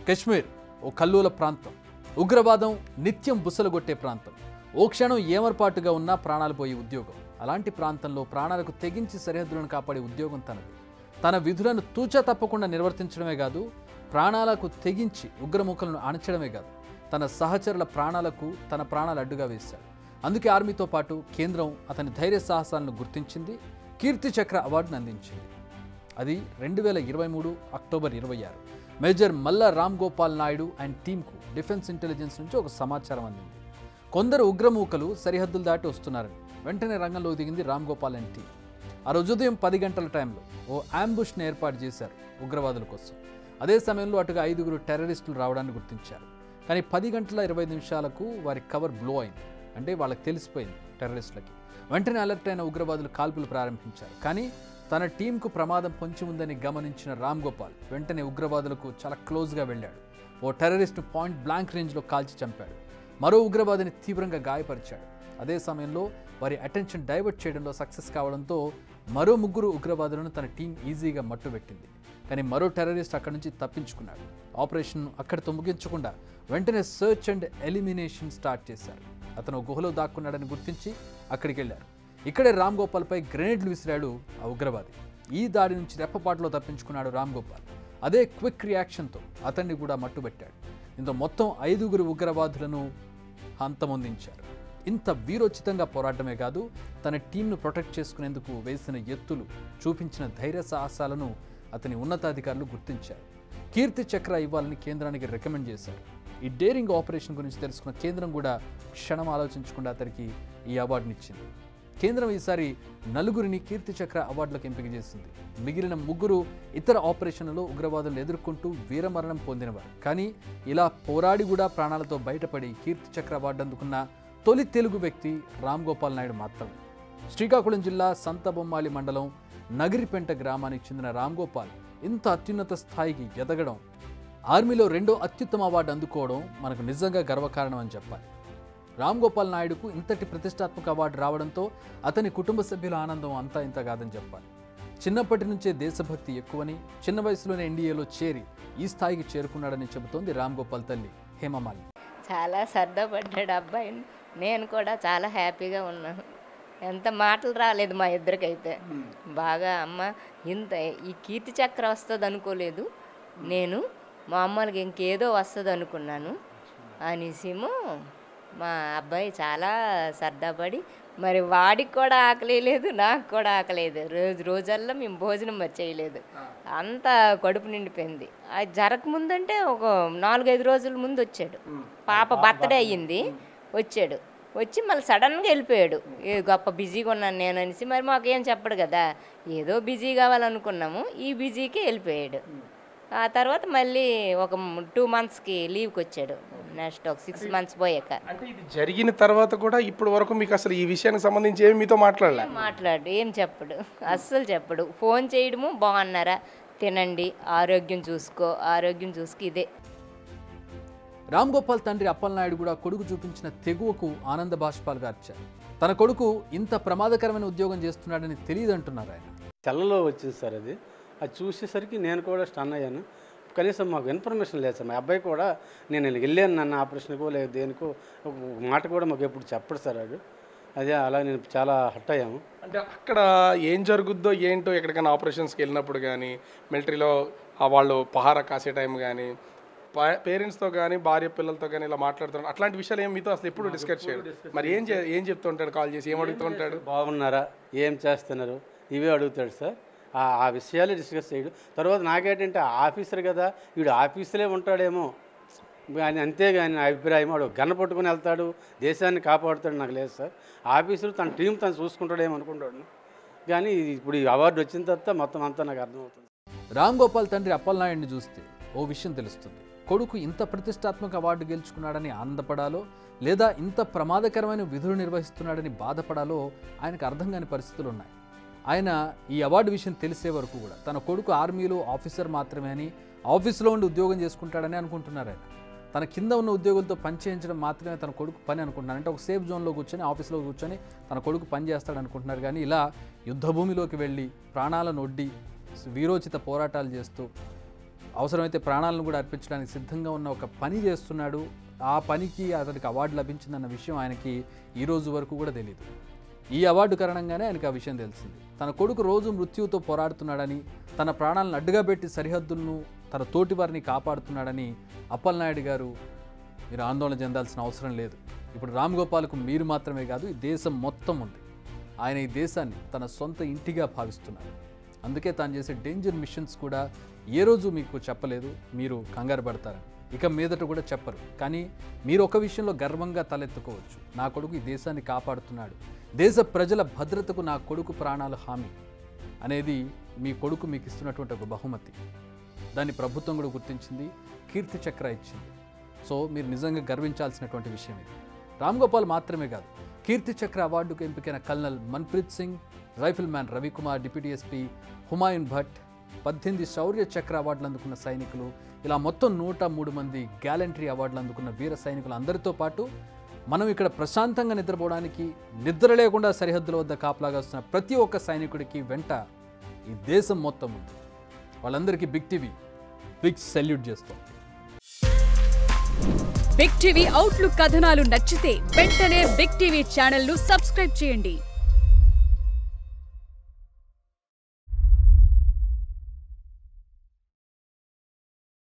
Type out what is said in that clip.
కశ్మీర్ ఓ కల్లోల ప్రాంతం, ఉగ్రవాదం నిత్యం బుసలుగొట్టే ప్రాంతం. ఓ క్షణం ఏమర్పాటుగా ఉన్నా ప్రాణాలు పోయే ఉద్యోగం. అలాంటి ప్రాంతంలో ప్రాణాలకు తెగించి సరిహద్దులను కాపాడే ఉద్యోగం తనది. తన విధులను తూచా తప్పకుండా నిర్వర్తించడమే కాదు, ప్రాణాలకు తెగించి ఉగ్రముఖలను అణచడమే కాదు, తన సహచరుల ప్రాణాలకు తన ప్రాణాలు అడ్డుగా వేశాడు. అందుకే ఆర్మీతో పాటు కేంద్రం అతని ధైర్య సాహసాలను గుర్తించింది, కీర్తి చక్ర అవార్డును అందించింది. అది 2023 October 26 major Malla Ram Gopal Naidu and టీంకు డిఫెన్స్ ఇంటెలిజెన్స్ నుంచి ఒక సమాచారం అందింది. కొందరు ఉగ్రమూకలు సరిహద్దులు దాటి వస్తున్నారని వెంటనే రంగంలో దిగింది రామ్ గోపాల్ అండ్ టీం. ఆ రోజు ఉదయం 10 గంటల టైంలో ఓ అంబుష్ని ఏర్పాటు చేశారు ఉగ్రవాదుల కోసం. అదే సమయంలో అటుగా 5 టెర్రరిస్టులు రావడాన్ని గుర్తించారు. కానీ 10 గంటల 25 నిమిషాలకు వారి కవర్ బ్లో అయింది. అంటే వాళ్ళకి తెలిసిపోయింది టెర్రరిస్టులకి. వెంటనే అలర్ట్ అయిన ఉగ్రవాదులు కాల్పులు ప్రారంభించారు. కానీ తన టీంకు ప్రమాదం పొంచి ఉందని గమనించిన రామ్ గోపాల్ వెంటనే ఉగ్రవాదులకు చాలా క్లోజ్గా వెళ్ళాడు. ఓ టెర్రరిస్ట్ను పాయింట్ బ్లాంక్ రేంజ్లో కాల్చి చంపాడు. మరో ఉగ్రవాదిని తీవ్రంగా గాయపరిచాడు. అదే సమయంలో వారి అటెన్షన్ డైవర్ట్ చేయడంలో సక్సెస్ కావడంతో మరో 3 ఉగ్రవాదులను తన టీం ఈజీగా మట్టుబెట్టింది. కానీ మరో టెర్రరిస్ట్ అక్కడి నుంచి తప్పించుకున్నాడు. ఆపరేషన్ అక్కడితో ముగించకుండా వెంటనే సర్చ్ అండ్ ఎలిమినేషన్ స్టార్ట్ చేశారు. అతను గుహలో దాక్కున్నాడని గుర్తించి అక్కడికి వెళ్ళారు. ఇక్కడే రామ్ గోపాల్పై గ్రెనేడ్లు విసిరాడు ఆ ఉగ్రవాది. ఈ దాడి నుంచి రెప్పపాటులో తప్పించుకున్నాడు రామ్ గోపాల్. అదే క్విక్ రియాక్షన్తో అతన్ని కూడా మట్టుబెట్టాడు. ఇంత మొత్తం 5 ఉగ్రవాదులను అంతమొందించారు. ఇంత వీరోచితంగా పోరాటమే కాదు, తన టీంను ప్రొటెక్ట్ చేసుకునేందుకు వేసిన ఎత్తులు, చూపించిన ధైర్య సాహసాలను అతని ఉన్నతాధికారులు గుర్తించారు. కీర్తి చక్ర ఇవ్వాలని కేంద్రానికి రికమెండ్ చేశారు. ఈ డేరింగ్ ఆపరేషన్ గురించి తెలుసుకున్న కేంద్రం కూడా క్షణం ఆలోచించకుండా అతనికి ఈ అవార్డునిచ్చింది. కేంద్రం ఈసారి 4 కీర్తి చక్ర అవార్డులకు ఎంపిక చేసింది. మిగిలిన 3 ఇతర ఆపరేషన్లలో ఉగ్రవాదులను ఎదుర్కొంటూ వీరమరణం పొందినవారు. కానీ ఇలా పోరాడి కూడా ప్రాణాలతో బయటపడి కీర్తి చక్ర అవార్డు అందుకున్న తొలి తెలుగు వ్యక్తి రామ్ గోపాల్ నాయుడు మాత్రమే. శ్రీకాకుళం జిల్లా సంతబొమ్మాలి మండలం నగిరిపెంట గ్రామానికి చెందిన రామ్ గోపాల్ ఇంత అత్యున్నత స్థాయికి ఎదగడం, ఆర్మీలో 2వ అత్యుత్తమ అవార్డు అందుకోవడం మనకు నిజంగా గర్వకారణం అని చెప్పాలి. రామ్ గోపాల్ నాయుడుకు ఇంతటి ప్రతిష్టాత్మక అవార్డు రావడంతో అతని కుటుంబ సభ్యుల ఆనందం అంతా ఇంత కాదని చెప్పాలి. చిన్నప్పటి నుంచే దేశభక్తి ఎక్కువని, చిన్న వయసులోనే ఎన్డీఏలో చేరి ఈ స్థాయికి చేరుకున్నాడని చెబుతోంది రామ్ గోపాల్ తల్లి హేమమాలి. చాలా సరదాపడ్డాడు అబ్బాయిని. నేను కూడా చాలా హ్యాపీగా ఉన్నాను. ఎంత మాటలు రాలేదు మా ఇద్దరికైతే. బాగా అమ్మ ఇంత ఈ కీర్తి చక్ర వస్తుంది అనుకోలేదు నేను, మామూలుగా ఇంకేదో వస్తుంది అనుకున్నాను అనేసిమో మా అబ్బాయి చాలా సరదాపడి, మరి వాడికి కూడా ఆకలి లేదు, నాకు కూడా ఆకలేదు. రోజల్లా మేము భోజనం చేయలేదు, అంత కడుపు నిండిపోయింది. అది జరగకముందంటే ఒక 4-5 రోజుల ముందు వచ్చాడు. పాప బర్త్డే అయ్యింది, వచ్చాడు. వచ్చి మళ్ళీ సడన్గా వెళ్ళిపోయాడు. ఏ గొప్ప బిజీగా ఉన్నాను నేను అనేసి. మరి మాకేం చెప్పడు కదా, ఏదో బిజీ కావాలనుకున్నాము, ఈ బిజీకి వెళ్ళిపోయాడు. ఆ తర్వాత మళ్ళీ ఒక 2 మంత్స్కి లీవ్కి వచ్చాడు. నెక్స్ట్ ఒక 6 మంత్స్ పోయాక. అంటే ఇది జరిగిన తర్వాత కూడా ఇప్పటి వరకు మీకు అసలు ఈ విషయానికి సంబంధించి ఏమి మీతో మాట్లాడు ఏం చెప్పడు, అస్సలు చెప్పడు. ఫోన్ చేయడము, బాగున్నారా, తినండి, ఆరోగ్యం చూసుకో ఇదే. రామ్ గోపాల్ తండ్రి అప్పలనాయుడు కూడా కొడుకు చూపించిన తెగువకు ఆనంద బాష్పాలు గార్చారు. తన కొడుకు ఇంత ప్రమాదకరమైన ఉద్యోగం చేస్తున్నాడని తెలియదంటున్నారు ఆయన. తెల్లలో వచ్చింది సార్ అది చూసేసరికి నేను కూడా స్టన్ అయ్యాను. కనీసం మాకు ఇన్ఫర్మేషన్ లేదు సార్. మా అబ్బాయి కూడా నేను వెళ్ళాను నన్ను ఆపరేషన్కో లేదు దేనికో ఒక మాట కూడా మాకు ఎప్పుడు చెప్పడు సార్. అదే అలా నేను చాలా హట్ అయ్యాము. అంటే అక్కడ ఏం జరుగుద్దో ఏంటో, ఎక్కడికైనా ఆపరేషన్స్కి వెళ్ళినప్పుడు కానీ, మిలిటరీలో వాళ్ళు పహారా కాసే టైం కానీ, పేరెంట్స్తో కానీ, భార్య పిల్లలతో కానీ ఇలా మాట్లాడుతున్నాడు, అట్లాంటి విషయాలు ఏం మీతో అసలు ఎప్పుడు డిస్కస్ చేయడు. మరి ఏం చెప్తుంటాడు, కాల్ చేసి ఏం అడుగుతూ ఉంటాడు? బాగున్నారా, ఏం చేస్తున్నారు, ఇవే అడుగుతాడు సార్. ఆ విషయాలే డిస్కస్ చేయడు. తర్వాత నాకేంటంటే ఆఫీసర్ కదా, వీడు ఆఫీసులే ఉంటాడేమో కానీ, అంతేగాని నా అభిప్రాయం వాడు గన్న పట్టుకుని వెళ్తాడు, దేశాన్ని కాపాడుతాడు నాకు లేదు సార్. ఆఫీసులు తన టీం తను చూసుకుంటాడేమో అనుకుంటాడు. కానీ ఇప్పుడు ఈ అవార్డు వచ్చిన తర్వాత మొత్తం అంతా నాకు అర్థమవుతుంది. రామ్ గోపాల్ తండ్రి అప్పలనాయుడిని చూస్తే ఓ విషయం తెలుస్తుంది. కొడుకు ఇంత ప్రతిష్టాత్మక అవార్డు గెలుచుకున్నాడని ఆనందపడాలో, లేదా ఇంత ప్రమాదకరమైన విధులు నిర్వహిస్తున్నాడని బాధపడాలో ఆయనకు అర్థం కాని పరిస్థితులు ఉన్నాయి. ఆయన ఈ అవార్డు విషయం తెలిసే వరకు కూడా తన కొడుకు ఆర్మీలో ఆఫీసర్ మాత్రమే అని, ఆఫీసులో ఉండి ఉద్యోగం చేసుకుంటాడని అనుకుంటున్నారు ఆయన. తన కింద ఉన్న ఉద్యోగులతో పని చేయించడం మాత్రమే తన కొడుకు పని అనుకుంటున్నారు. అంటే ఒక సేఫ్ జోన్లో కూర్చొని, ఆఫీస్లో కూర్చొని తన కొడుకు పని చేస్తాడు అనుకుంటున్నారు. కానీ ఇలా యుద్ధభూమిలోకి వెళ్ళి ప్రాణాలను ఒడ్డి వీరోచిత పోరాటాలు చేస్తూ అవసరమైతే ప్రాణాలను కూడా అర్పించడానికి సిద్ధంగా ఉన్న ఒక పని చేస్తున్నాడు. ఆ పనికి అతనికి అవార్డు లభించిందన్న విషయం ఆయనకి ఈ రోజు వరకు కూడా తెలియదు. ఈ అవార్డు కారణంగానే ఆయనకి ఆ విషయం తెలిసింది. తన కొడుకు రోజు మృత్యువుతో పోరాడుతున్నాడని, తన ప్రాణాలను అడ్డుగా పెట్టి సరిహద్దులను తన తోటి వారిని కాపాడుతున్నాడని అప్పలనాయుడు గారు మీరు ఆందోళన చెందాల్సిన అవసరం లేదు. ఇప్పుడు రామ్ గోపాల్కు మీరు మాత్రమే కాదు, ఈ దేశం మొత్తం ఉంది. ఆయన ఈ దేశాన్ని తన సొంత ఇంటిగా భావిస్తున్నారు. అందుకే తాను చేసే డేంజర్ మిషన్స్ కూడా ఏ రోజు మీకు చెప్పలేదు. మీరు కంగారు పడతారని ఇక మీదట కూడా చెప్పరు. కానీ మీరు ఒక విషయంలో గర్వంగా తలెత్తుకోవచ్చు. నా కొడుకు ఈ దేశాన్ని కాపాడుతున్నాడు, దేశ ప్రజల భద్రతకు నా కొడుకు ప్రాణాలు హామీ అనేది మీ కొడుకు మీకు ఇస్తున్నటువంటి ఒక బహుమతి. దాన్ని ప్రభుత్వం కూడా గుర్తించింది, కీర్తి చక్ర ఇచ్చింది. సో మీరు నిజంగా గర్వించాల్సినటువంటి విషయం ఇది. రామ్ గోపాల్ మాత్రమే కాదు, కీర్తి చక్ర అవార్డుకు ఎంపికైన colonel Manpreet Singh, rifleman Ravikumar, deputy SP Humayun Bhat, 18 Shaurya Chakra అవార్డులు అందుకున్న సైనికులు, ఇలా మొత్తం 103 మంది గ్యాలంటరీ అవార్డులు అందుకున్న వీర సైనికులు అందరితో పాటు మనం ఇక్కడ ప్రశాంతంగా నిద్రపోవడానికి నిద్ర లేకుండా సరిహద్దుల వద్ద కాపలాగా వస్తున్న ప్రతి ఒక్క సైనికుడికి వెంట ఈ దేశం మొత్తం ఉంది. వాళ్ళందరికీ బిగ్ టీవీ బిగ్ సెల్యూట్ చేస్తాం. బిగ్ టీవీ అవుట్లుక్ కథనాలు నచ్చితే వెంటనే బిగ్ టీవీ ఛానల్ ను సబ్స్క్రైబ్ చేయండి.